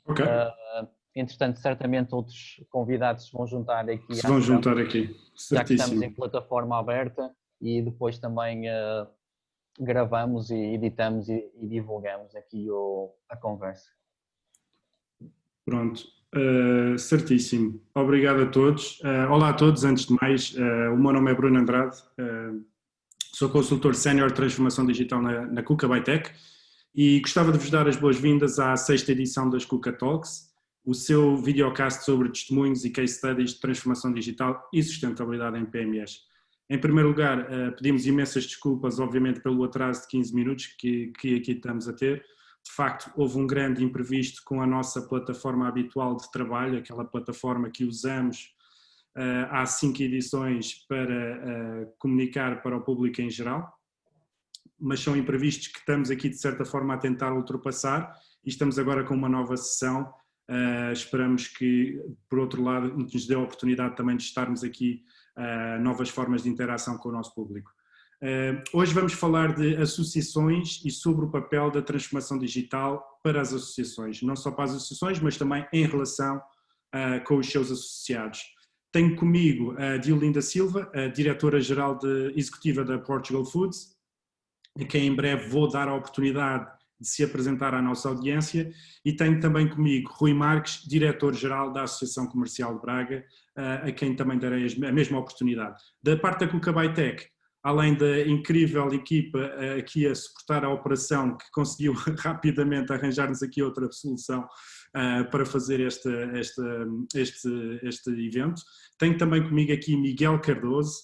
Ok, Entretanto, certamente outros convidados se vão juntar aqui, se vão juntar aqui, já que estamos em certíssimo. plataforma aberta, e depois também gravamos e editamos e divulgamos aqui a conversa. Pronto, certíssimo. Obrigado a todos. Olá a todos, antes de mais, o meu nome é Bruno Andrade, sou consultor sénior de transformação digital na Kuka by Tech e gostava de vos dar as boas-vindas à 6ª edição das Kuka Talks, o seu videocast sobre testemunhos e case studies de transformação digital e sustentabilidade em PMEs. Em primeiro lugar, pedimos imensas desculpas, obviamente, pelo atraso de 15 minutos que aqui estamos a ter. De facto, houve um grande imprevisto com a nossa plataforma habitual de trabalho, aquela plataforma que usamos há 5 edições para comunicar para o público em geral, mas são imprevistos que estamos aqui de certa forma a tentar ultrapassar e estamos agora com uma nova sessão. Esperamos que, por outro lado, nos dê a oportunidade também de estarmos aqui novas formas de interação com o nosso público. Hoje vamos falar de associações e sobre o papel da transformação digital para as associações, não só para as associações, mas também em relação com os seus associados. Tenho comigo a Diolinda Silva, a diretora-geral executiva da Portugal Foods, a quem em breve vou dar a oportunidade de se apresentar à nossa audiência, e tenho também comigo Rui Marques, diretor-geral da Associação Comercial de Braga, a quem também darei a mesma oportunidade. Da parte da Kuka by Tech, além da incrível equipa aqui a suportar a operação, que conseguiu rapidamente arranjar-nos aqui outra solução para fazer este evento, tenho também comigo aqui Miguel Cardoso,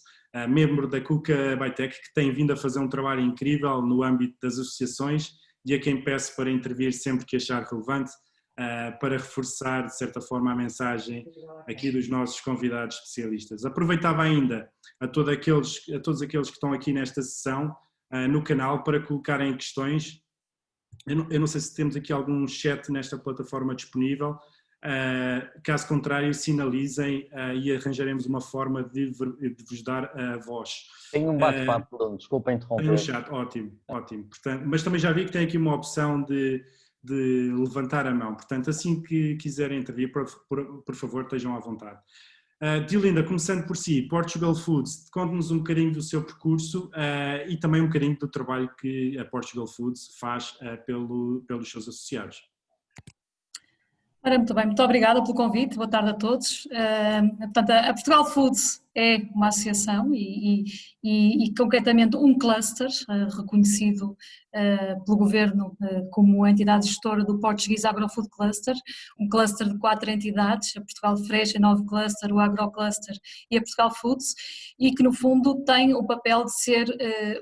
membro da Kuka by Tech, que tem vindo a fazer um trabalho incrível no âmbito das associações e a quem peço para intervir sempre que achar relevante, para reforçar, de certa forma, a mensagem aqui dos nossos convidados especialistas. Aproveitava ainda a todos aqueles que estão aqui nesta sessão, no canal, para colocarem questões. Eu não sei se temos aqui algum chat nesta plataforma disponível. Caso contrário, sinalizem e arranjaremos uma forma de vos dar a voz. Tem um bate-papo, Bruno, desculpa interromper. Tem um chat, ótimo. Portanto, mas também já vi que tem aqui uma opção de levantar a mão. Portanto, assim que quiserem intervir, por favor, estejam à vontade. Diolinda, começando por si, Portugal Foods, conte-nos um bocadinho do seu percurso e também um bocadinho do trabalho que a Portugal Foods faz pelos seus associados. Ora, muito bem, muito obrigada pelo convite, boa tarde a todos. Portanto, a Portugal Foods é uma associação e concretamente um cluster reconhecido pelo Governo como a entidade gestora do Portuguese Agrofood Cluster, um cluster de 4 entidades, a Portugal Fresh, a Novo Cluster, o Agro Cluster e a Portugal Foods, e que no fundo tem o papel de ser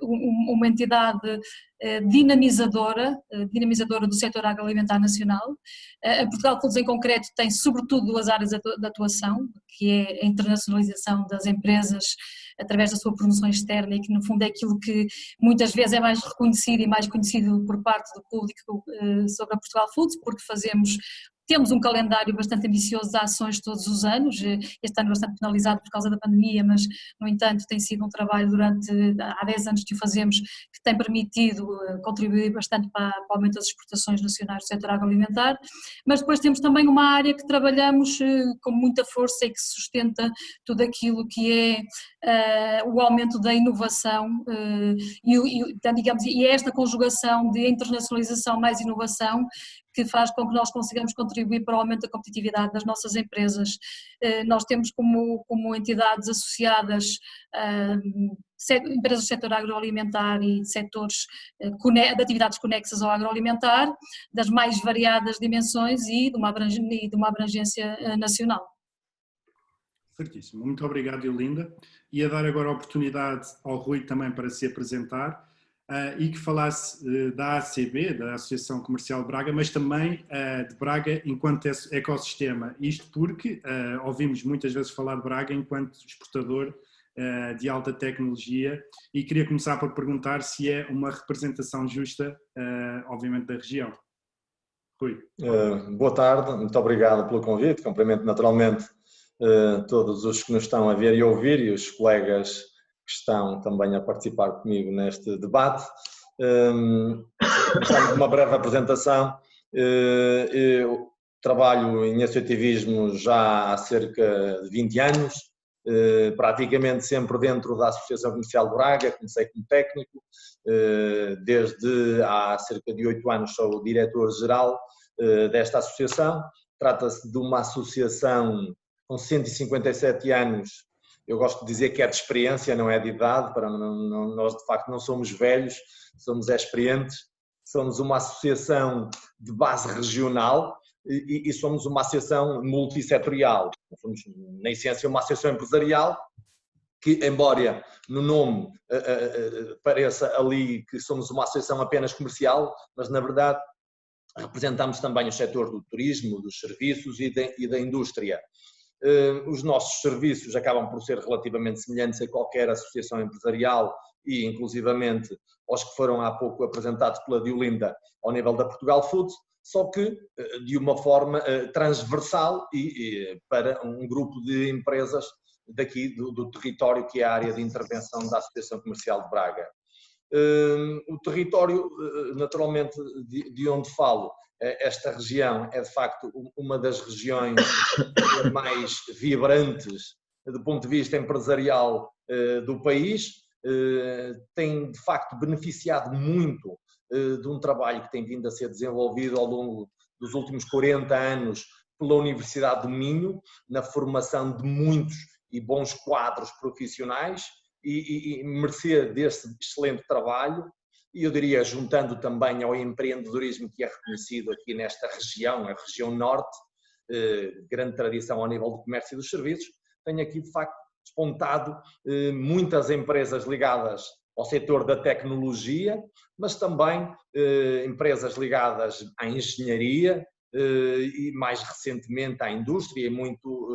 uma entidade dinamizadora do setor agroalimentar nacional. A Portugal Foods em concreto tem sobretudo 2 áreas de atuação, que é a internacionalização das empresas através da sua promoção externa, e que no fundo é aquilo que muitas vezes é mais reconhecido e mais conhecido por parte do público sobre a Portugal Foods, porque temos um calendário bastante ambicioso de ações todos os anos, este ano bastante penalizado por causa da pandemia, mas no entanto tem sido um trabalho há 10 anos que o fazemos, que tem permitido contribuir bastante para o aumento das exportações nacionais do setor agroalimentar, mas depois temos também uma área que trabalhamos com muita força e que sustenta tudo aquilo que é o aumento da inovação e esta conjugação de internacionalização mais inovação que faz com que nós consigamos contribuir para o aumento da competitividade das nossas empresas. Nós temos como entidades associadas empresas do setor agroalimentar e de setores de atividades conexas ao agroalimentar, das mais variadas dimensões e de uma abrangência nacional. Certíssimo, muito obrigado, Diolinda. Ia dar agora a oportunidade ao Rui também para se apresentar e que falasse da ACB, da Associação Comercial de Braga, mas também de Braga enquanto ecossistema. Isto porque ouvimos muitas vezes falar de Braga enquanto exportador de alta tecnologia, e queria começar por perguntar se é uma representação justa, obviamente, da região. Rui. Boa tarde, muito obrigado pelo convite, cumprimento naturalmente todos os que nos estão a ver e ouvir e os colegas que estão também a participar comigo neste debate. Uma breve apresentação. Eu trabalho em associativismo já há cerca de 20 anos, praticamente sempre dentro da Associação Comercial de Braga, comecei como técnico, desde há cerca de 8 anos sou o diretor-geral desta associação. Trata-se de uma associação com 157 anos, eu gosto de dizer que é de experiência, não é de idade, nós de facto não somos velhos, somos experientes, somos uma associação de base regional e somos uma associação multissetorial, somos na essência uma associação empresarial que, embora no nome pareça ali que somos uma associação apenas comercial, mas na verdade representamos também o setor do turismo, dos serviços e da indústria. Os nossos serviços acabam por ser relativamente semelhantes a qualquer associação empresarial e inclusivamente aos que foram há pouco apresentados pela Diolinda ao nível da Portugal Foods, só que de uma forma transversal e para um grupo de empresas daqui do território que é a área de intervenção da Associação Comercial de Braga. O território, naturalmente, de onde falo, esta região é de facto uma das regiões mais vibrantes do ponto de vista empresarial do país, tem de facto beneficiado muito de um trabalho que tem vindo a ser desenvolvido ao longo dos últimos 40 anos pela Universidade do Minho, na formação de muitos e bons quadros profissionais e mercê desse excelente trabalho, e eu diria juntando também ao empreendedorismo que é reconhecido aqui nesta região, a região norte, grande tradição ao nível do comércio e dos serviços, tem aqui de facto despontado muitas empresas ligadas ao setor da tecnologia, mas também empresas ligadas à engenharia e mais recentemente à indústria, muito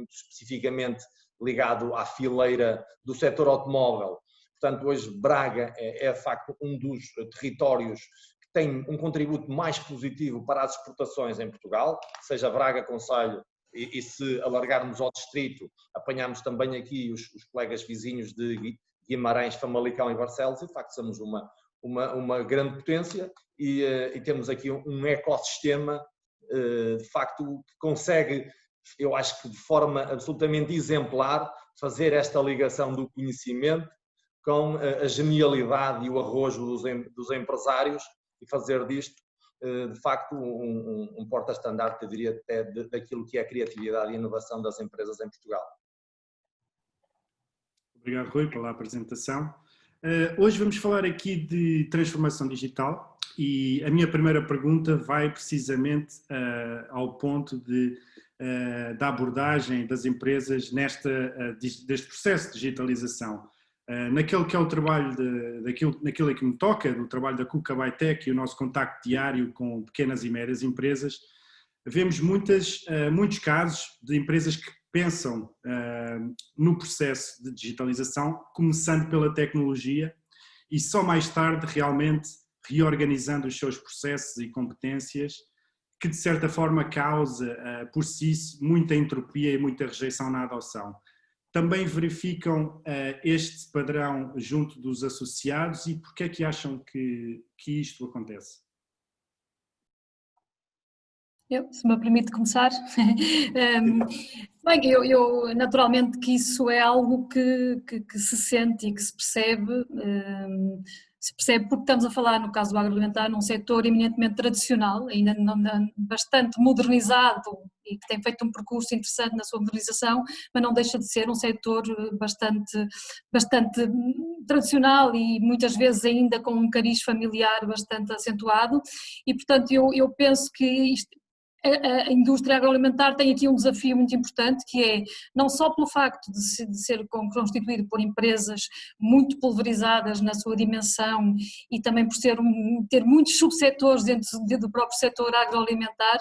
especificamente ligado à fileira do setor automóvel. Portanto, hoje Braga é de facto um dos territórios que tem um contributo mais positivo para as exportações em Portugal, seja Braga, concelho, e se alargarmos ao distrito, apanhamos também aqui os colegas vizinhos de Guimarães, Famalicão e Barcelos, e de facto somos uma grande potência e temos aqui um ecossistema de facto que consegue, eu acho que de forma absolutamente exemplar, fazer esta ligação do conhecimento com a genialidade e o arrojo dos empresários e fazer disto, de facto, um porta-estandarte, eu diria, até daquilo que é a criatividade e inovação das empresas em Portugal. Obrigado, Rui, pela apresentação. Hoje vamos falar aqui de transformação digital e a minha primeira pergunta vai precisamente ao ponto da abordagem das empresas deste processo de digitalização. Naquele que é o trabalho, naquilo que me toca, no trabalho da Cuca Bytec e o nosso contacto diário com pequenas e médias empresas, vemos muitos casos de empresas que pensam no processo de digitalização, começando pela tecnologia e só mais tarde realmente reorganizando os seus processos e competências, que de certa forma causa por si muita entropia e muita rejeição na adoção. Também verificam este padrão junto dos associados e porquê é que acham que isto acontece? Se me permite começar. Bem, eu naturalmente que isso é algo que se sente e que se percebe porque estamos a falar, no caso do agroalimentar, num setor eminentemente tradicional, ainda bastante modernizado e que tem feito um percurso interessante na sua modernização, mas não deixa de ser um setor bastante tradicional e muitas vezes ainda com um cariz familiar bastante acentuado e, portanto, eu penso que a indústria agroalimentar tem aqui um desafio muito importante, que é não só pelo facto de ser constituído por empresas muito pulverizadas na sua dimensão e também por ter muitos subsetores dentro do próprio setor agroalimentar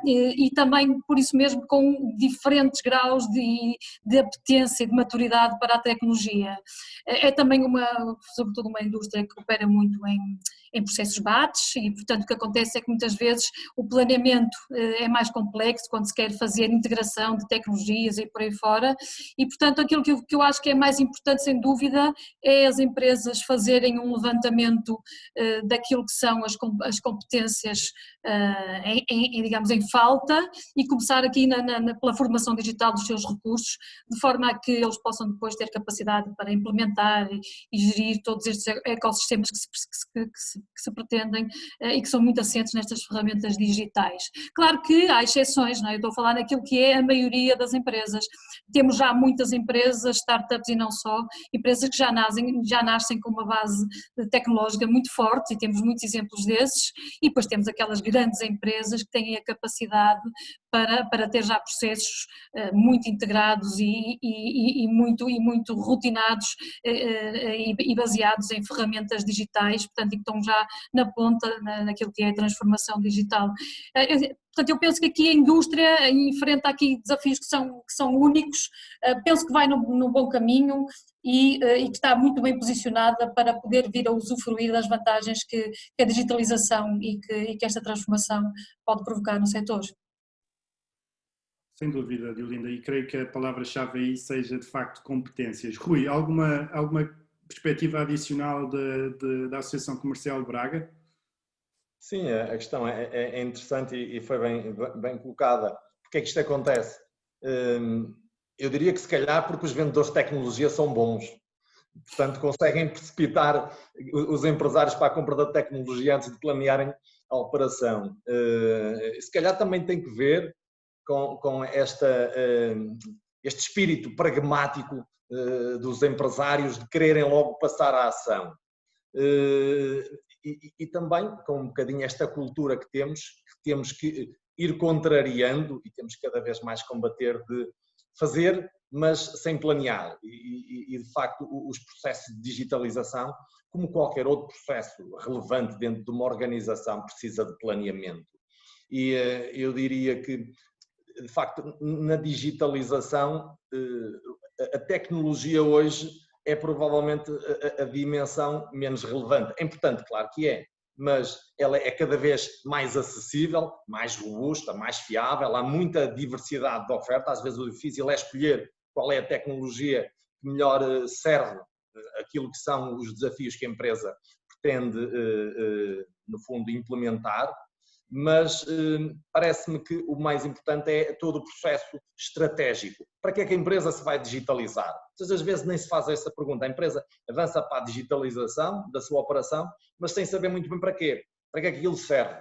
e também por isso mesmo com diferentes graus de apetência e de maturidade para a tecnologia. É também sobretudo uma indústria que opera muito em processos batch e, portanto, o que acontece é que muitas vezes o planeamento é mais complexo quando se quer fazer integração de tecnologias e por aí fora e, portanto, aquilo que eu acho que é mais importante, sem dúvida, é as empresas fazerem um levantamento daquilo que são as competências digamos, em falta e começar aqui pela formação digital dos seus recursos, de forma a que eles possam depois ter capacidade para implementar e gerir todos estes ecossistemas que se pretendem e que são muito assentes nestas ferramentas digitais. Claro que há exceções, não é? Eu estou a falar naquilo que é a maioria das empresas. Temos já muitas empresas, startups e não só, empresas que já nascem com uma base tecnológica muito forte e temos muitos exemplos desses e depois temos aquelas grandes empresas que têm a capacidade para ter já processos muito integrados e muito rotinados e baseados em ferramentas digitais, portanto, e que estão já na ponta naquilo que é a transformação digital. Portanto, eu penso que aqui a indústria enfrenta aqui desafios que são únicos, penso que vai no bom caminho e que está muito bem posicionada para poder vir a usufruir das vantagens que a digitalização e que esta transformação pode provocar no setor. Sem dúvida, Diolinda, e creio que a palavra-chave aí seja de facto competências. Rui, alguma perspectiva adicional da Associação Comercial de Braga? Sim, a questão é interessante e foi bem colocada. Porque é que isto acontece? Eu diria que se calhar porque os vendedores de tecnologia são bons, portanto conseguem precipitar os empresários para a compra da tecnologia antes de planearem a operação. Se calhar também tem que ver com este espírito pragmático dos empresários de quererem logo passar à ação. E também com um bocadinho esta cultura que temos que ir contrariando e temos que cada vez mais combater de fazer, mas sem planear. E de facto os processos de digitalização, como qualquer outro processo relevante dentro de uma organização, precisa de planeamento. E eu diria que, de facto, na digitalização, a tecnologia hoje é provavelmente a dimensão menos relevante. É importante, claro que é, mas ela é cada vez mais acessível, mais robusta, mais fiável, há muita diversidade de oferta, às vezes o difícil é escolher qual é a tecnologia que melhor serve aquilo que são os desafios que a empresa pretende, no fundo, implementar, mas parece-me que o mais importante é todo o processo estratégico. Para que é que a empresa se vai digitalizar? Às vezes nem se faz essa pergunta. A empresa avança para a digitalização da sua operação, mas sem saber muito bem para quê. Para que é que aquilo serve?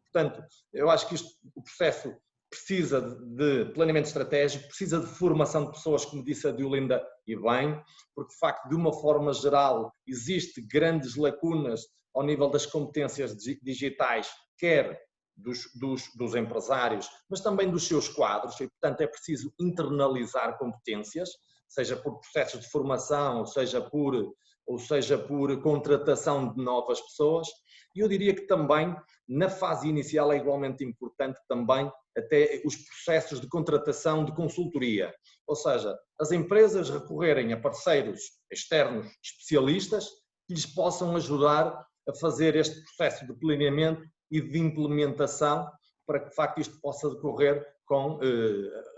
Portanto, eu acho que o processo precisa de planeamento estratégico, precisa de formação de pessoas, como disse a Diolinda, e bem, porque de facto, de uma forma geral, existe grandes lacunas ao nível das competências digitais, quer dos empresários, mas também dos seus quadros, e portanto é preciso internalizar competências, seja por processos de formação, ou seja por contratação de novas pessoas, e eu diria que também na fase inicial é igualmente importante também até os processos de contratação de consultoria, ou seja, as empresas recorrerem a parceiros externos especialistas que lhes possam ajudar a fazer este processo de planeamento e de implementação para que de facto isto possa decorrer com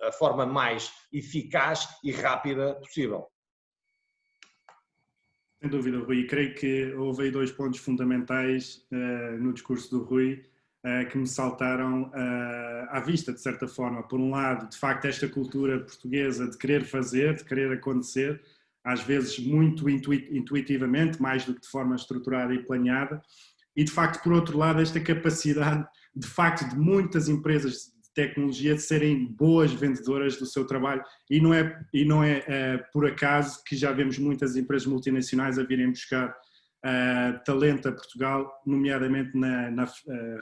a forma mais eficaz e rápida possível. Sem dúvida, Rui. Creio que houve aí dois pontos fundamentais no discurso do Rui que me saltaram à vista, de certa forma. Por um lado, de facto, esta cultura portuguesa de querer fazer, de querer acontecer, às vezes muito intuitivamente, mais do que de forma estruturada e planeada. E, de facto, por outro lado, esta capacidade, de facto, de muitas empresas de tecnologia de serem boas vendedoras do seu trabalho. E não é por acaso que já vemos muitas empresas multinacionais a virem buscar talento a Portugal, nomeadamente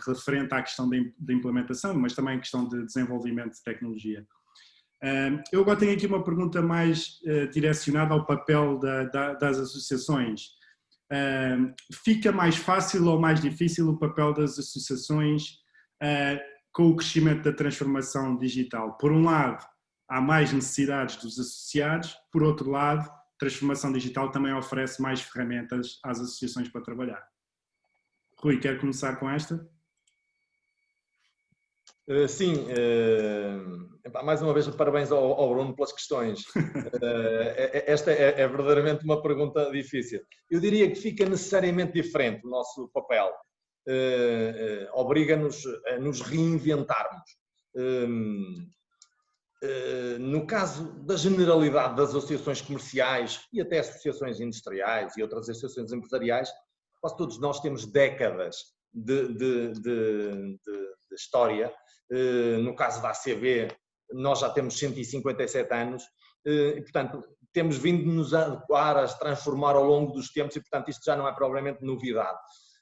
referente à questão da implementação, mas também a questão de desenvolvimento de tecnologia. Eu agora tenho aqui uma pergunta mais direcionada ao papel das associações. Fica mais fácil ou mais difícil o papel das associações com o crescimento da transformação digital? Por um lado, há mais necessidades dos associados, por outro lado, a transformação digital também oferece mais ferramentas às associações para trabalhar. Rui, quer começar com esta? Sim, mais uma vez parabéns ao Bruno pelas questões. Esta é verdadeiramente uma pergunta difícil. Eu diria que fica necessariamente diferente o nosso papel. Obriga-nos a nos reinventarmos. No caso da generalidade das associações comerciais e até associações industriais e outras associações empresariais, quase todos nós temos décadas de história. No caso da ACB, nós já temos 157 anos e, portanto, temos vindo de nos adequar, a transformar ao longo dos tempos e, portanto, isto já não é provavelmente novidade.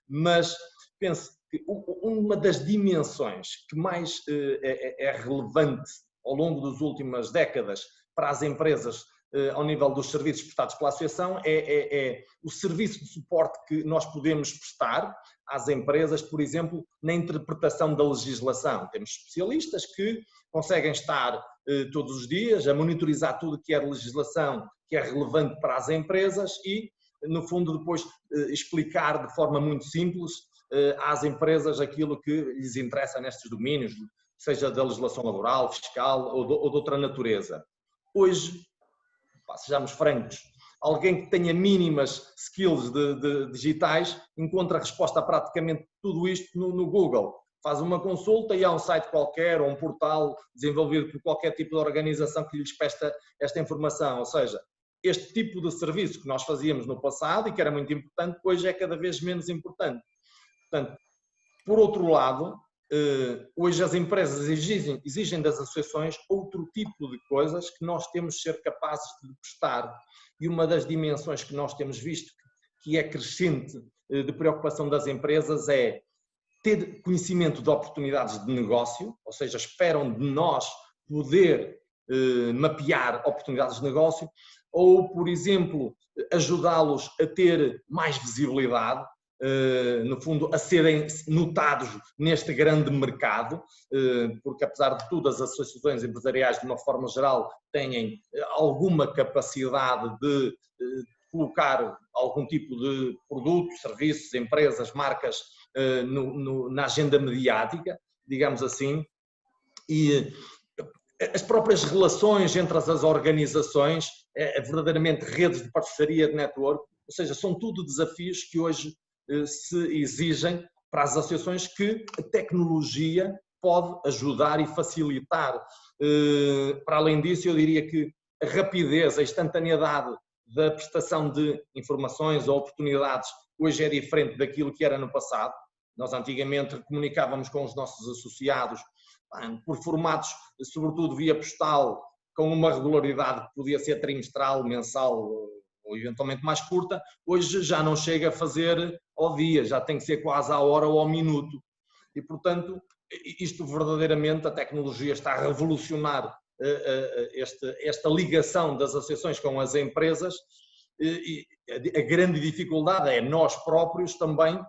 Mas penso que uma das dimensões que mais é relevante ao longo das últimas décadas para as empresas ao nível dos serviços prestados pela associação é o serviço de suporte que nós podemos prestar às empresas, por exemplo, na interpretação da legislação. Temos especialistas que conseguem estar todos os dias a monitorizar tudo que é legislação que é relevante para as empresas e, no fundo, depois explicar de forma muito simples às empresas aquilo que lhes interessa nestes domínios, seja da legislação laboral, fiscal ou de outra natureza. Hoje, sejamos francos, alguém que tenha mínimas skills de digitais encontra a resposta a praticamente tudo isto no Google. Faz uma consulta e há um site qualquer ou um portal desenvolvido por qualquer tipo de organização que lhes presta esta informação. Ou seja, este tipo de serviço que nós fazíamos no passado e que era muito importante, hoje é cada vez menos importante. Portanto, por outro lado, hoje as empresas exigem das associações outro tipo de coisas que nós temos de ser capazes de prestar. E uma das dimensões que nós temos visto que é crescente de preocupação das empresas é ter conhecimento de oportunidades de negócio, ou seja, esperam de nós poder mapear oportunidades de negócio, ou, por exemplo, ajudá-los a ter mais visibilidade, no fundo, a serem notados neste grande mercado, porque apesar de tudo as associações empresariais, de uma forma geral, têm alguma capacidade de colocar algum tipo de produto, serviços, empresas, marcas na agenda mediática, digamos assim, e as próprias relações entre as organizações, verdadeiramente redes de parceria, de network, ou seja, são tudo desafios que hoje se exigem para as associações que a tecnologia pode ajudar e facilitar. Para além disso, eu diria que a rapidez, a instantaneidade da prestação de informações ou oportunidades hoje é diferente daquilo que era no passado. Nós antigamente comunicávamos com os nossos associados por formatos, sobretudo via postal, com uma regularidade que podia ser trimestral, mensal ou eventualmente mais curta. Hoje já não chega a fazer ao dia, já tem que ser quase à hora ou ao minuto. E, portanto, isto verdadeiramente, a tecnologia está a revolucionar esta ligação das associações com as empresas, e a grande dificuldade é nós próprios também,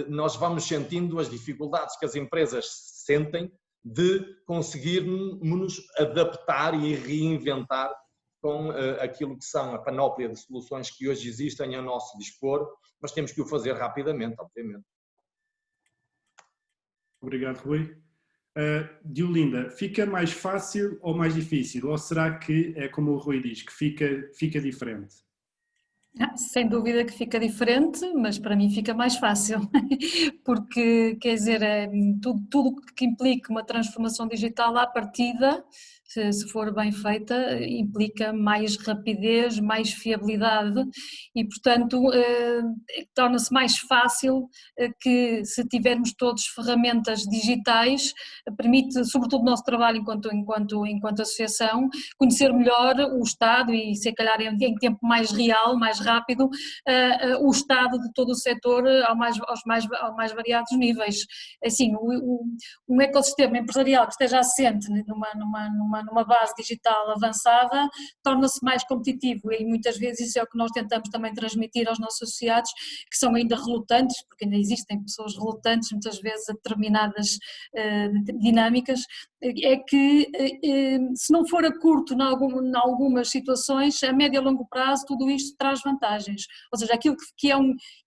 nós vamos sentindo as dificuldades que as empresas sentem de conseguirmos adaptar e reinventar com aquilo que são a panóplia de soluções que hoje existem a nosso dispor, mas temos que o fazer rapidamente, obviamente. Obrigado, Rui. Diolinda, fica mais fácil ou mais difícil? Ou será que é como o Rui diz, que fica diferente? Sem dúvida que fica diferente, mas para mim fica mais fácil, porque, quer dizer, tudo que implica uma transformação digital à partida, se for bem feita, implica mais rapidez, mais fiabilidade e, portanto, torna-se mais fácil que, se tivermos todos ferramentas digitais, permite, sobretudo o nosso trabalho enquanto associação, conhecer melhor o Estado e, se calhar, em tempo mais real, mais rápido, o estado de todo o setor aos mais variados níveis. Assim, um ecossistema empresarial que esteja assente numa base digital avançada torna-se mais competitivo e muitas vezes isso é o que nós tentamos também transmitir aos nossos associados, que são ainda relutantes, porque ainda existem pessoas relutantes muitas vezes a determinadas dinâmicas, é que se não for a curto em algumas situações, a médio e a longo prazo tudo isto traz vantagens, ou seja, aquilo que é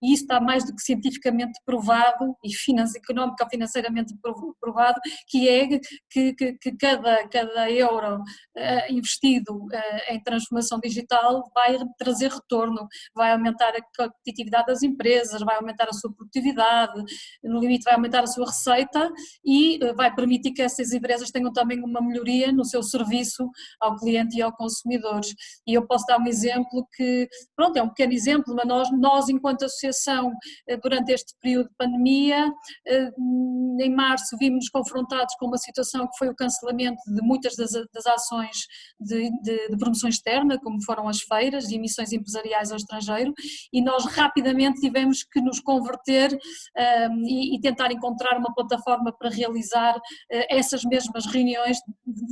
e isso está mais do que cientificamente provado e económico ou financeiramente provado, que é que cada euro investido em transformação digital vai trazer retorno, vai aumentar a competitividade das empresas, vai aumentar a sua produtividade, no limite vai aumentar a sua receita e vai permitir que essas empresas tenham também uma melhoria no seu serviço ao cliente e ao consumidor. E eu posso dar um exemplo que, pronto, é um pequeno exemplo, mas nós enquanto associação, durante este período de pandemia, em março vimos-nos confrontados com uma situação que foi o cancelamento de muitas das ações de promoção externa, como foram as feiras de emissões empresariais ao estrangeiro, e nós rapidamente tivemos que nos converter e tentar encontrar uma plataforma para realizar essas mesmas reuniões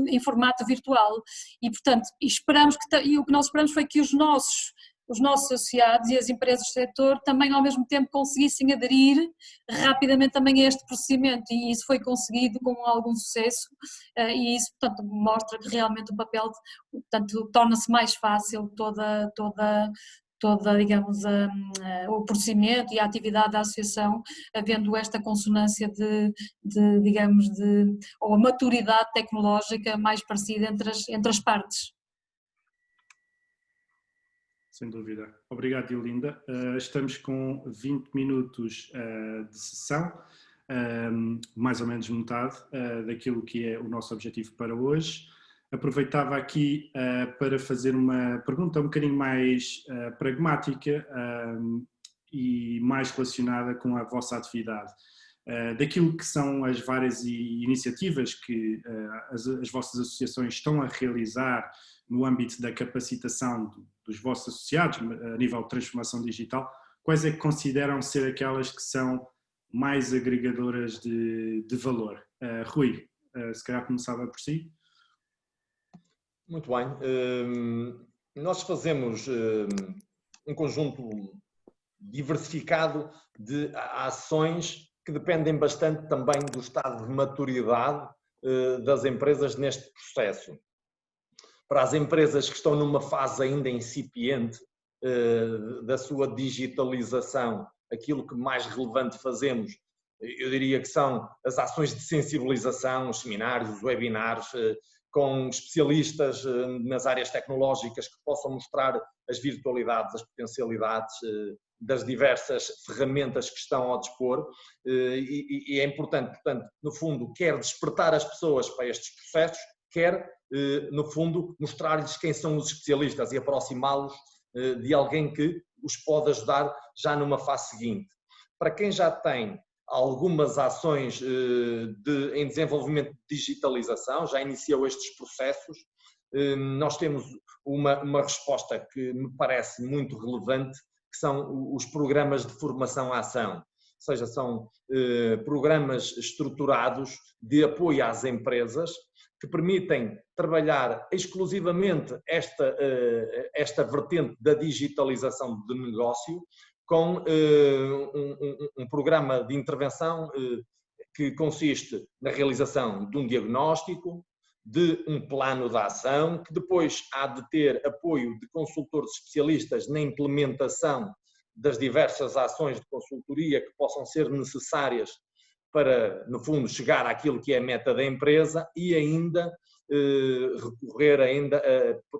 em formato virtual. E, portanto, o que nós esperamos foi que os nossos associados e as empresas do setor também ao mesmo tempo conseguissem aderir rapidamente também a este procedimento, e isso foi conseguido com algum sucesso, e isso, portanto, mostra que realmente o papel, portanto, torna-se mais fácil toda digamos, o procedimento e a atividade da associação, havendo esta consonância digamos, ou a maturidade tecnológica mais parecida entre as partes. Sem dúvida. Obrigado, Diolinda. Estamos com 20 minutos de sessão, mais ou menos metade daquilo que é o nosso objetivo para hoje. Aproveitava aqui para fazer uma pergunta um bocadinho mais pragmática e mais relacionada com a vossa atividade. Daquilo que são as várias iniciativas que as vossas associações estão a realizar no âmbito da capacitação dos vossos associados a nível de transformação digital, quais é que consideram ser aquelas que são mais agregadoras de valor? Rui, se calhar começava por si. Muito bem. Nós fazemos um conjunto diversificado de ações que dependem bastante também do estado de maturidade das empresas neste processo. Para as empresas que estão numa fase ainda incipiente da sua digitalização, aquilo que mais relevante fazemos, eu diria que são as ações de sensibilização, os seminários, os webinars, com especialistas nas áreas tecnológicas que possam mostrar as virtualidades, as potencialidades das diversas ferramentas que estão ao dispor, e é importante, portanto, no fundo, quer despertar as pessoas para estes processos, quer, no fundo, mostrar-lhes quem são os especialistas e aproximá-los de alguém que os pode ajudar já numa fase seguinte. Para quem já tem algumas ações em desenvolvimento de digitalização, já iniciou estes processos, nós temos uma resposta que me parece muito relevante, que são os programas de formação à ação. Ou seja, são programas estruturados de apoio às empresas que permitem trabalhar exclusivamente esta vertente da digitalização de negócio, com um programa de intervenção que consiste na realização de um diagnóstico, de um plano de ação, que depois há de ter apoio de consultores especialistas na implementação das diversas ações de consultoria que possam ser necessárias para, no fundo, chegar àquilo que é a meta da empresa, e ainda recorrer ainda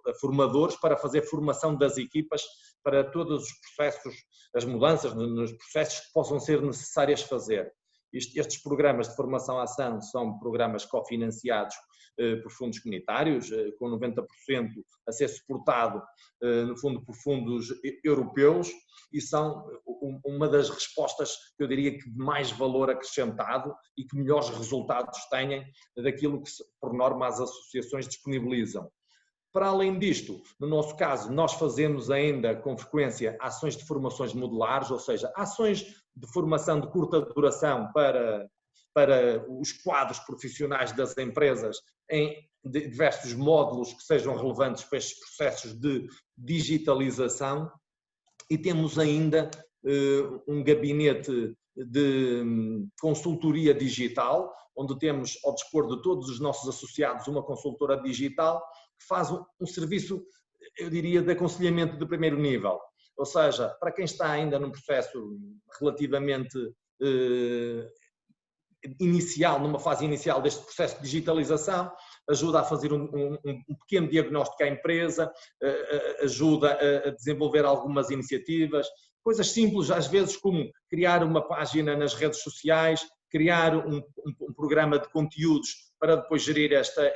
a formadores para fazer formação das equipas para todos os processos, as mudanças nos processos que possam ser necessárias fazer. Estes programas de formação à ação são programas cofinanciados por fundos comunitários, com 90% a ser suportado, no fundo, por fundos europeus, e são uma das respostas, que eu diria, que de mais valor acrescentado e que melhores resultados têm daquilo que, por norma, as associações disponibilizam. Para além disto, no nosso caso, nós fazemos ainda com frequência ações de formações modulares, ou seja, ações de formação de curta duração para os quadros profissionais das empresas em diversos módulos que sejam relevantes para estes processos de digitalização, e temos ainda um gabinete de consultoria digital, onde temos ao dispor de todos os nossos associados uma consultora digital que faz um serviço, eu diria, de aconselhamento de primeiro nível. Ou seja, para quem está ainda num processo relativamente inicial, numa fase inicial deste processo de digitalização, ajuda a fazer um pequeno diagnóstico à empresa, ajuda a desenvolver algumas iniciativas, coisas simples às vezes como criar uma página nas redes sociais, criar um programa de conteúdos para depois gerir esta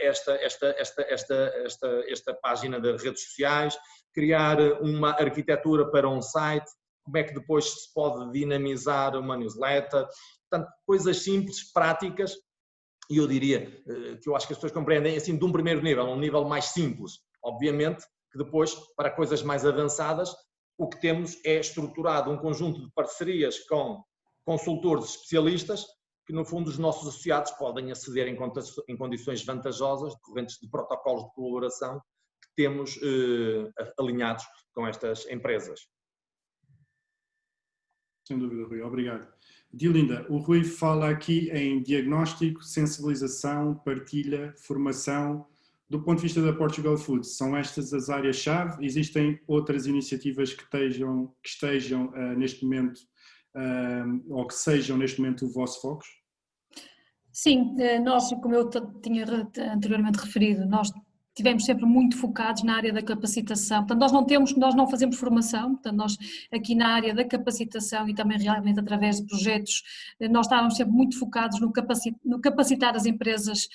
página das redes sociais, criar uma arquitetura para um site, como é que depois se pode dinamizar uma newsletter. Portanto, coisas simples, práticas, e eu diria que eu acho que as pessoas compreendem assim de um primeiro nível, um nível mais simples. Obviamente que depois, para coisas mais avançadas, o que temos é estruturado um conjunto de parcerias com consultores especialistas que, no fundo, os nossos associados podem aceder em condições vantajosas, decorrentes de protocolos de colaboração que temos alinhados com estas empresas. Sem dúvida, Rui. Obrigado. Diolinda, o Rui fala aqui em diagnóstico, sensibilização, partilha, formação. Do ponto de vista da Portugal Foods, são estas as áreas-chave? Existem outras iniciativas que estejam neste momento, ou que sejam neste momento o vosso foco? Sim, nós, como eu tinha anteriormente referido, nós estivemos sempre muito focados na área da capacitação. Portanto, nós não fazemos formação, portanto, nós aqui na área da capacitação e também realmente através de projetos, nós estávamos sempre muito focados no capacitar as empresas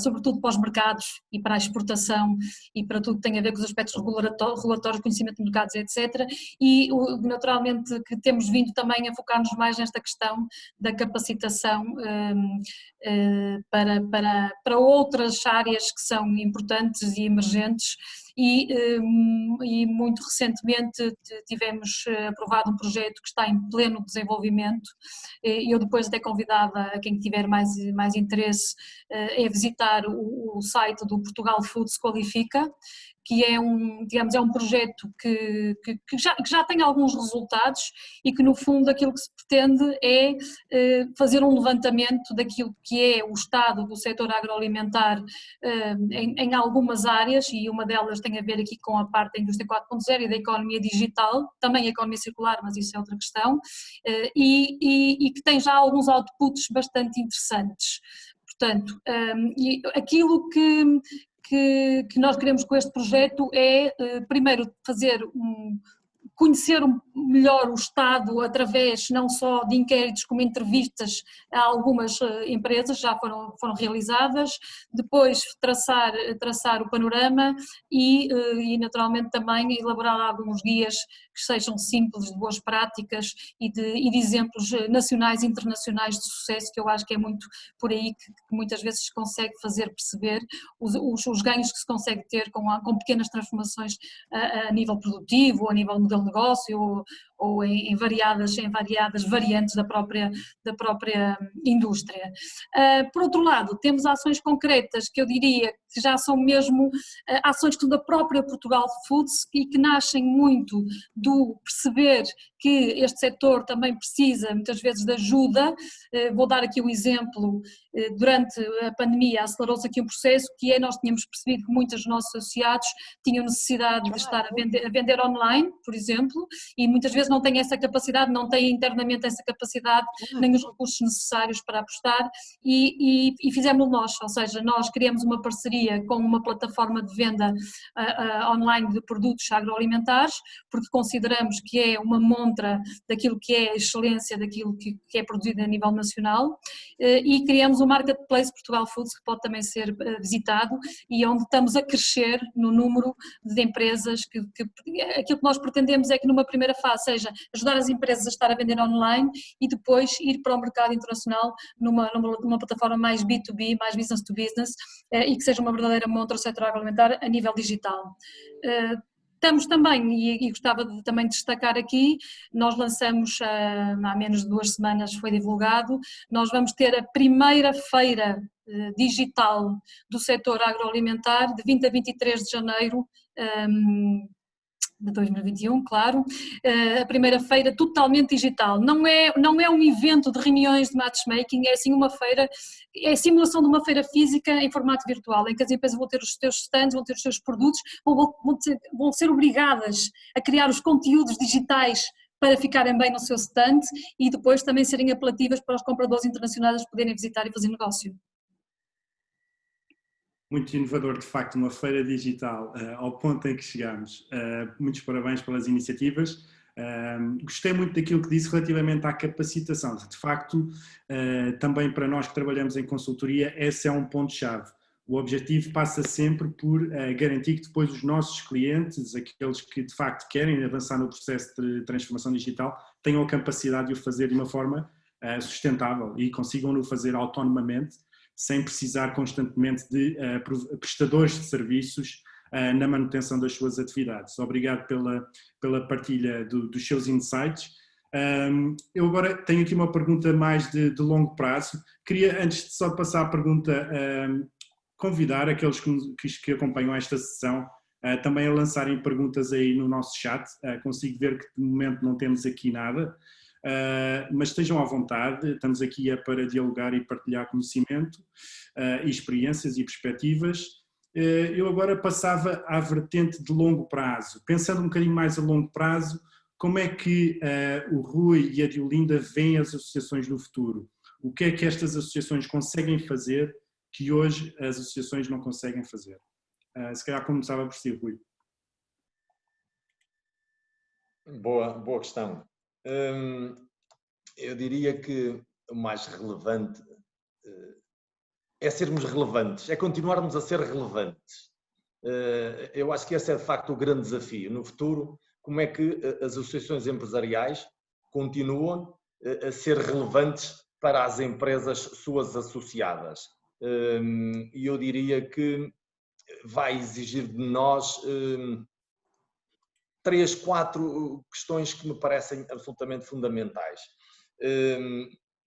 sobretudo para os mercados e para a exportação e para tudo que tem a ver com os aspectos regulatórios, conhecimento de mercados, etc. E naturalmente que temos vindo também a focar-nos mais nesta questão da capacitação para outras áreas que são importantes e emergentes e muito recentemente tivemos aprovado um projeto que está em pleno desenvolvimento. Eu depois até convidava a quem tiver mais interesse a visitar o site do Portugal Foods Qualifica, que é um projeto que já tem alguns resultados e que no fundo aquilo que se pretende é fazer um levantamento daquilo que é o estado do setor agroalimentar em algumas áreas, e uma delas tem a ver aqui com a parte da indústria 4.0 e da economia digital, também a economia circular, mas isso é outra questão, e que tem já alguns outputs bastante interessantes. Portanto, aquilo que nós queremos com este projeto é, primeiro, conhecer melhor o Estado através não só de inquéritos como entrevistas a algumas empresas, já foram realizadas, depois traçar o panorama e naturalmente também elaborar alguns guias que sejam simples, de boas práticas e de exemplos nacionais e internacionais de sucesso, que eu acho que é muito por aí que muitas vezes se consegue fazer perceber os ganhos que se consegue ter com pequenas transformações a nível produtivo, a nível modelo de negócio ou em variadas variantes da própria indústria. Por outro lado, temos ações concretas que eu diria que já são mesmo ações que são da própria Portugal Foods e que nascem muito do perceber que este setor também precisa muitas vezes de ajuda. Vou dar aqui um exemplo. Durante a pandemia acelerou-se aqui um processo que nós tínhamos percebido que muitos dos nossos associados tinham necessidade de estar a vender online, por exemplo, e muitas vezes não têm essa capacidade, não têm internamente essa capacidade, nem os recursos necessários para apostar e fizemos nós, ou seja, nós criamos uma parceria com uma plataforma de venda online de produtos agroalimentares, porque consideramos que é uma montra daquilo que é a excelência daquilo que é produzido a nível nacional, e criamos o Marketplace Portugal Foods, que pode também ser visitado e onde estamos a crescer no número de empresas aquilo que nós pretendemos é que numa primeira fase seja ajudar as empresas a estar a vender online e depois ir para o mercado internacional numa plataforma mais B2B, mais business to business, e que seja uma verdadeira montra do setor agroalimentar a nível digital. Estamos também, e gostava também de destacar aqui, nós lançamos há menos de 2 semanas, foi divulgado, nós vamos ter a primeira feira digital do setor agroalimentar de 20 a 23 de janeiro de 2021, claro. A primeira feira totalmente digital. Não é um evento de reuniões de matchmaking, é assim uma feira, é a simulação de uma feira física em formato virtual, em que as empresas vão ter os seus stands, vão ter os seus produtos, vão ser obrigadas a criar os conteúdos digitais para ficarem bem no seu stand e depois também serem apelativas para os compradores internacionais poderem visitar e fazer negócio. Muito inovador, de facto, uma feira digital ao ponto em que chegamos. Muitos parabéns pelas iniciativas. Gostei muito daquilo que disse relativamente à capacitação. De facto, também para nós que trabalhamos em consultoria, esse é um ponto-chave. O objetivo passa sempre por garantir que depois os nossos clientes, aqueles que de facto querem avançar no processo de transformação digital, tenham a capacidade de o fazer de uma forma sustentável e consigam-no fazer autonomamente, sem precisar constantemente de prestadores de serviços na manutenção das suas atividades. Obrigado pela partilha dos seus insights. Eu agora tenho aqui uma pergunta mais de longo prazo. Queria, antes de só passar a pergunta, convidar aqueles que acompanham esta sessão também a lançarem perguntas aí no nosso chat. Consigo ver que de momento não temos aqui nada, mas estejam à vontade, estamos aqui para dialogar e partilhar conhecimento e experiências e perspectivas. Eu agora passava à vertente de longo prazo. Pensando um bocadinho mais a longo prazo, como é que o Rui e a Diolinda veem as associações no futuro? O que é que estas associações conseguem fazer que hoje as associações não conseguem fazer? Se calhar começava por si, Rui. Boa questão. Eu diria que o mais relevante é sermos relevantes, é continuarmos a ser relevantes. Eu acho que esse é de facto o grande desafio. No futuro, como é que as associações empresariais continuam a ser relevantes para as empresas suas associadas? E eu diria que vai exigir de nós 3, 4 questões que me parecem absolutamente fundamentais.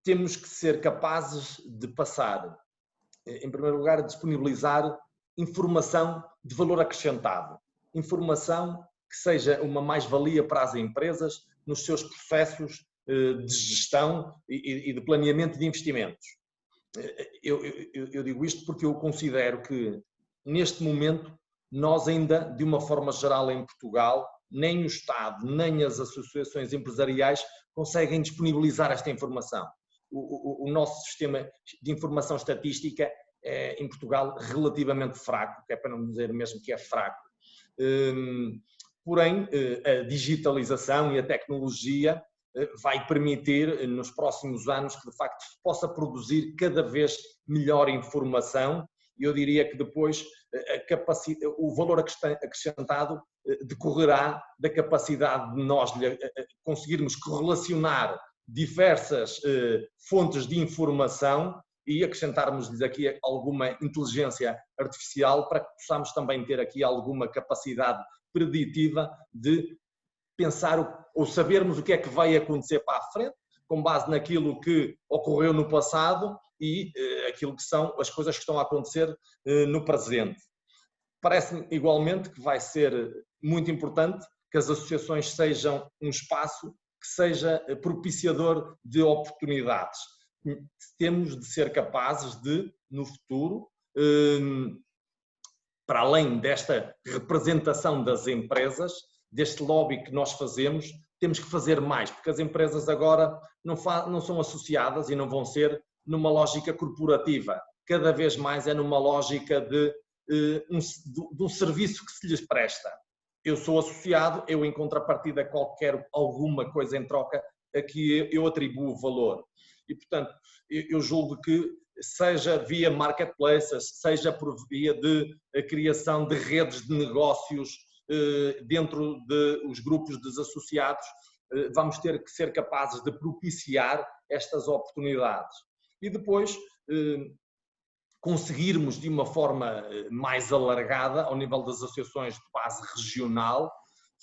Temos que ser capazes de passar, em primeiro lugar, a disponibilizar informação de valor acrescentado. Informação que seja uma mais-valia para as empresas nos seus processos de gestão e de planeamento de investimentos. Eu digo isto porque eu considero que, neste momento, nós ainda, de uma forma geral em Portugal, nem o Estado, nem as associações empresariais conseguem disponibilizar esta informação. O nosso sistema de informação estatística é, em Portugal, relativamente fraco, que é para não dizer mesmo que é fraco. Porém, a digitalização e a tecnologia vai permitir, nos próximos anos, que de facto se possa produzir cada vez melhor informação. E eu diria que depois o valor acrescentado decorrerá da capacidade de nós conseguirmos correlacionar diversas fontes de informação e acrescentarmos-lhes aqui alguma inteligência artificial para que possamos também ter aqui alguma capacidade preditiva de pensar ou sabermos o que é que vai acontecer para a frente, com base naquilo que ocorreu no passado e aquilo que são as coisas que estão a acontecer no presente. Parece-me igualmente que vai ser muito importante que as associações sejam um espaço que seja propiciador de oportunidades. Temos de ser capazes de, no futuro, para além desta representação das empresas, deste lobby que nós fazemos, temos que fazer mais, porque as empresas agora não são associadas e não vão ser numa lógica corporativa. Cada vez mais é numa lógica de um serviço que se lhes presta. Eu sou associado, eu em contrapartida alguma coisa em troca a que eu atribuo valor. E, portanto, eu julgo que seja via marketplaces, seja por via de a criação de redes de negócios dentro dos grupos dos associados, vamos ter que ser capazes de propiciar estas oportunidades. E depois conseguirmos de uma forma mais alargada, ao nível das associações de base regional,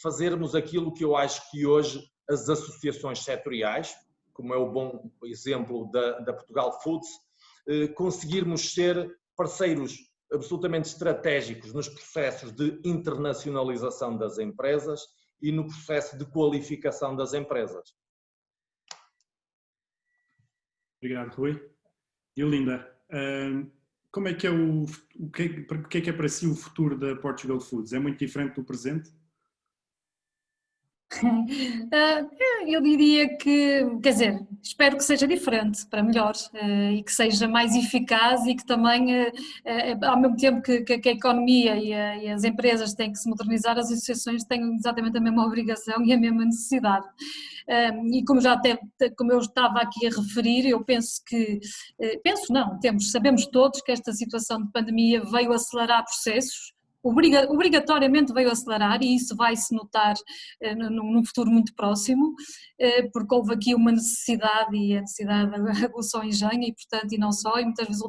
fazermos aquilo que eu acho que hoje as associações setoriais, como é o bom exemplo da Portugal Foods, conseguirmos ser parceiros absolutamente estratégicos nos processos de internacionalização das empresas e no processo de qualificação das empresas. Obrigado, Rui. E Linda, como é que é o que é para si o futuro da Portugal Foods? É muito diferente do presente? Eu diria que, quer dizer, espero que seja diferente para melhor e que seja mais eficaz e que também, ao mesmo tempo que a economia e as empresas têm que se modernizar, as associações têm exatamente a mesma obrigação e a mesma necessidade. E como eu estava aqui a referir, eu penso que, sabemos todos que esta situação de pandemia veio acelerar processos, obrigatoriamente veio acelerar e isso vai-se notar num futuro muito próximo, porque houve aqui uma necessidade e a necessidade aguçou o engenho e portanto, e não só, e muitas vezes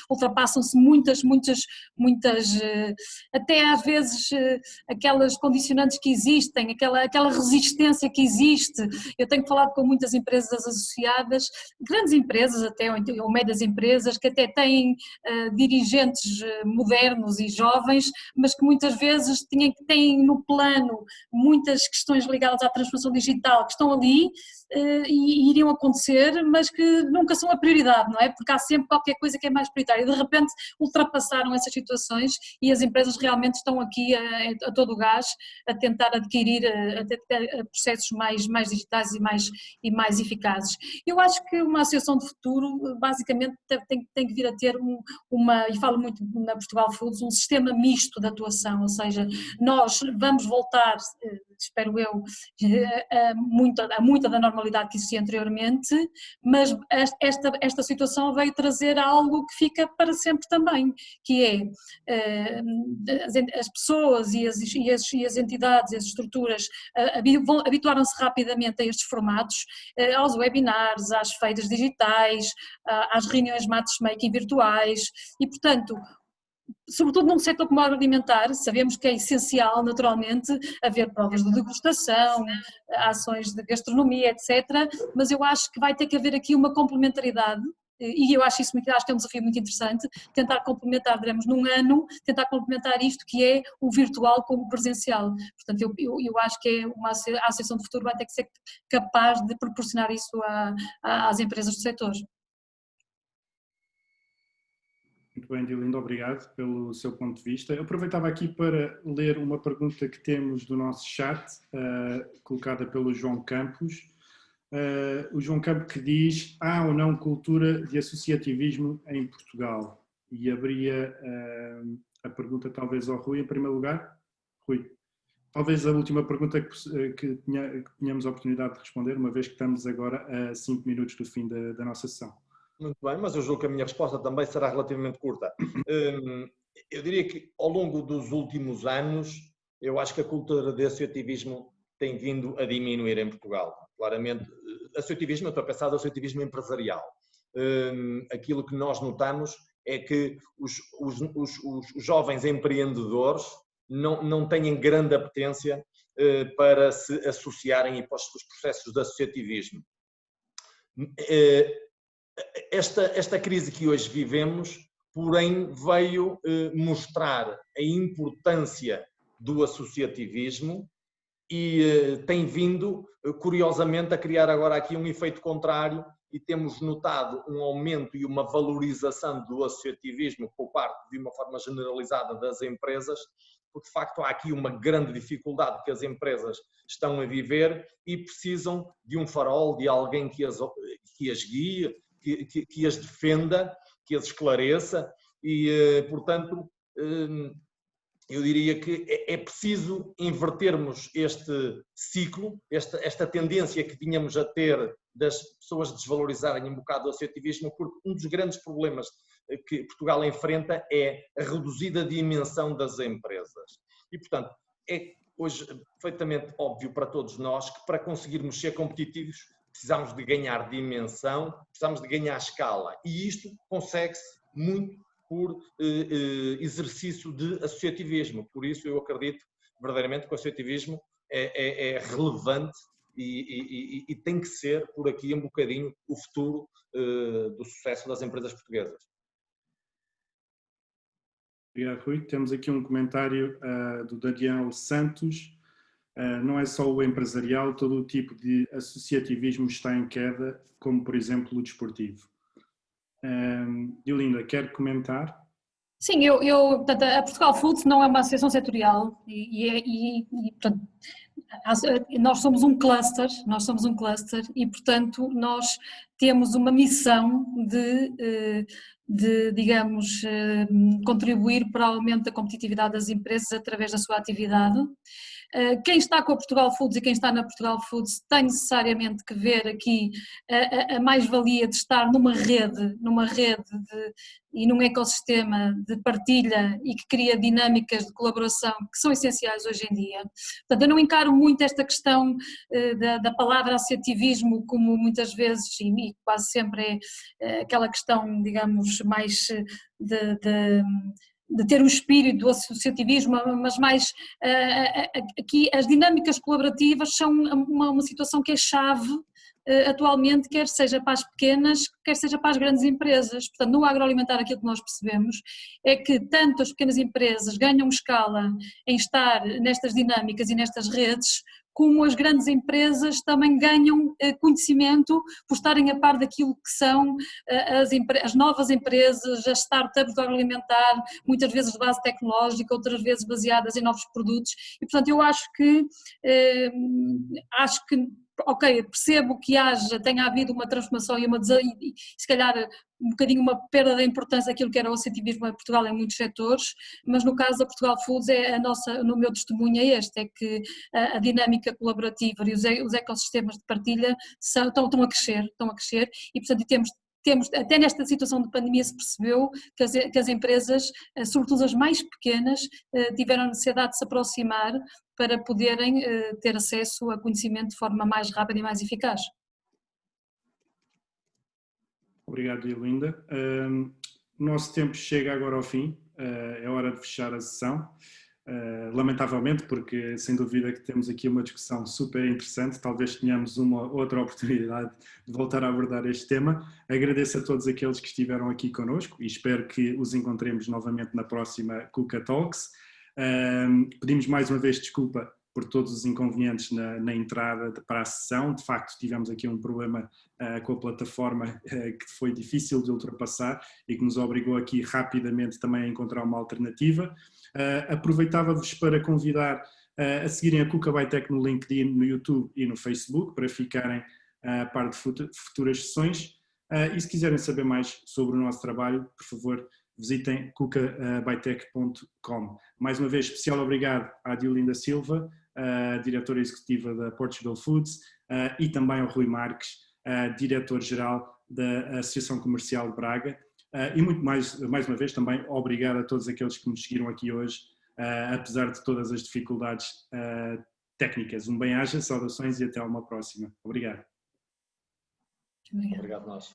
ultrapassam-se muitas, até às vezes aquelas condicionantes que existem, aquela resistência que existe. Eu tenho falado com muitas empresas associadas, grandes empresas até, ou médias empresas, que até têm dirigentes modernos e jovens, mas que muitas vezes têm no plano muitas questões ligadas à transformação digital que estão ali e iriam acontecer, mas que nunca são a prioridade, não é? Porque há sempre qualquer coisa que é mais prioritária e de repente ultrapassaram essas situações e as empresas realmente estão aqui a todo o gás a tentar adquirir processos mais digitais e mais eficazes. Eu acho que uma associação de futuro basicamente tem que vir a ter e falo muito na Portugal Foods, um sistema misto de atuação, ou seja, nós vamos voltar, espero eu, a muita da normalidade que existia anteriormente, mas esta situação veio trazer algo que fica para sempre também, que é as pessoas e as entidades e as estruturas habituaram-se rapidamente a estes formatos, aos webinars, às feiras digitais, às reuniões matchmaking virtuais e, portanto, sobretudo num setor como o agroalimentar, sabemos que é essencial, naturalmente, haver provas de degustação, ações de gastronomia, etc., mas eu acho que vai ter que haver aqui uma complementaridade, e eu acho que é um desafio muito interessante, tentar complementar, diremos, num ano, tentar complementar isto que é o virtual com o presencial. Portanto, eu acho que a Associação de Futuro vai ter que ser capaz de proporcionar isso às empresas do setor. Muito bem, Diolinda, obrigado pelo seu ponto de vista. Eu aproveitava aqui para ler uma pergunta que temos do nosso chat, colocada pelo João Campos. O João Campos que diz: há ou não cultura de associativismo em Portugal? E abria a pergunta talvez ao Rui em primeiro lugar. Rui, talvez a última pergunta que tenhamos a oportunidade de responder, uma vez que estamos agora a 5 minutos do fim da nossa sessão. Muito bem, mas eu julgo que a minha resposta também será relativamente curta. Eu diria que ao longo dos últimos anos, eu acho que a cultura de associativismo tem vindo a diminuir em Portugal. Claramente, associativismo, eu estou a pensar no associativismo empresarial. Aquilo que nós notamos é que os jovens empreendedores não têm grande apetência para se associarem e para os processos de associativismo. Esta crise que hoje vivemos, porém, veio mostrar a importância do associativismo e tem vindo, curiosamente, a criar agora aqui um efeito contrário e temos notado um aumento e uma valorização do associativismo por parte, de uma forma generalizada, das empresas, porque de facto há aqui uma grande dificuldade que as empresas estão a viver e precisam de um farol, de alguém que as guie, que as defenda, que as esclareça e, portanto, eu diria que é preciso invertermos este ciclo, esta tendência que tínhamos a ter das pessoas desvalorizarem um bocado o associativismo, porque um dos grandes problemas que Portugal enfrenta é a reduzida dimensão das empresas. E, portanto, é hoje perfeitamente óbvio para todos nós que para conseguirmos ser competitivos precisamos de ganhar dimensão, precisamos de ganhar escala. E isto consegue-se muito por exercício de associativismo. Por isso eu acredito verdadeiramente que o associativismo é relevante e tem que ser por aqui um bocadinho o futuro do sucesso das empresas portuguesas. Obrigado, Rui. Temos aqui um comentário do Daniel Santos. não é só o empresarial, todo o tipo de associativismo está em queda, como por exemplo o desportivo. Diolinda, quer comentar? Sim, portanto, a Portugal Foods não é uma associação setorial portanto, nós somos um cluster, e, portanto, nós temos uma missão de digamos, contribuir para o aumento da competitividade das empresas através da sua atividade. Quem está com a Portugal Foods e quem está na Portugal Foods tem necessariamente que ver aqui a mais-valia de estar numa rede e num ecossistema de partilha e que cria dinâmicas de colaboração que são essenciais hoje em dia. Portanto, eu não encaro muito esta questão da palavra associativismo como muitas vezes e quase sempre é aquela questão, digamos, mais de ter um espírito do associativismo, mas mais aqui as dinâmicas colaborativas são uma situação que é chave atualmente, quer seja para as pequenas, quer seja para as grandes empresas. Portanto, no agroalimentar aquilo que nós percebemos é que tanto as pequenas empresas ganham escala em estar nestas dinâmicas e nestas redes, como as grandes empresas também ganham conhecimento por estarem a par daquilo que são as novas empresas, as startups do agroalimentar, muitas vezes de base tecnológica, outras vezes baseadas em novos produtos, e portanto eu acho que ok, percebo que tenha havido uma transformação e se calhar um bocadinho uma perda da importância daquilo que era o associativismo em Portugal em muitos setores, mas no caso da Portugal Foods no meu testemunho é este, é que a dinâmica colaborativa e os ecossistemas de partilha estão a crescer e portanto temos, até nesta situação de pandemia se percebeu que as empresas, sobretudo as mais pequenas, tiveram a necessidade de se aproximar para poderem ter acesso a conhecimento de forma mais rápida e mais eficaz. Obrigado, Diolinda. O nosso tempo chega agora ao fim, é hora de fechar a sessão. Lamentavelmente, porque sem dúvida que temos aqui uma discussão super interessante, talvez tenhamos uma outra oportunidade de voltar a abordar este tema. Agradeço a todos aqueles que estiveram aqui connosco e espero que os encontremos novamente na próxima KUKA Talks. Pedimos mais uma vez desculpa por todos os inconvenientes na entrada para a sessão. De facto, tivemos aqui um problema com a plataforma que foi difícil de ultrapassar e que nos obrigou aqui rapidamente também a encontrar uma alternativa. Aproveitava-vos para convidar a seguirem a KUKA by Tech no LinkedIn, no YouTube e no Facebook para ficarem a par de futuras sessões. E se quiserem saber mais sobre o nosso trabalho, por favor, visitem kukabytech.com. Mais uma vez, especial obrigado à Diolinda Silva, diretora executiva da Portugal Foods, e também ao Rui Marques, diretor-geral da Associação Comercial de Braga. E muito mais uma vez também obrigado a todos aqueles que nos seguiram aqui hoje, apesar de todas as dificuldades técnicas. Um bem-aja, saudações e até uma próxima. Obrigado. Obrigado nós.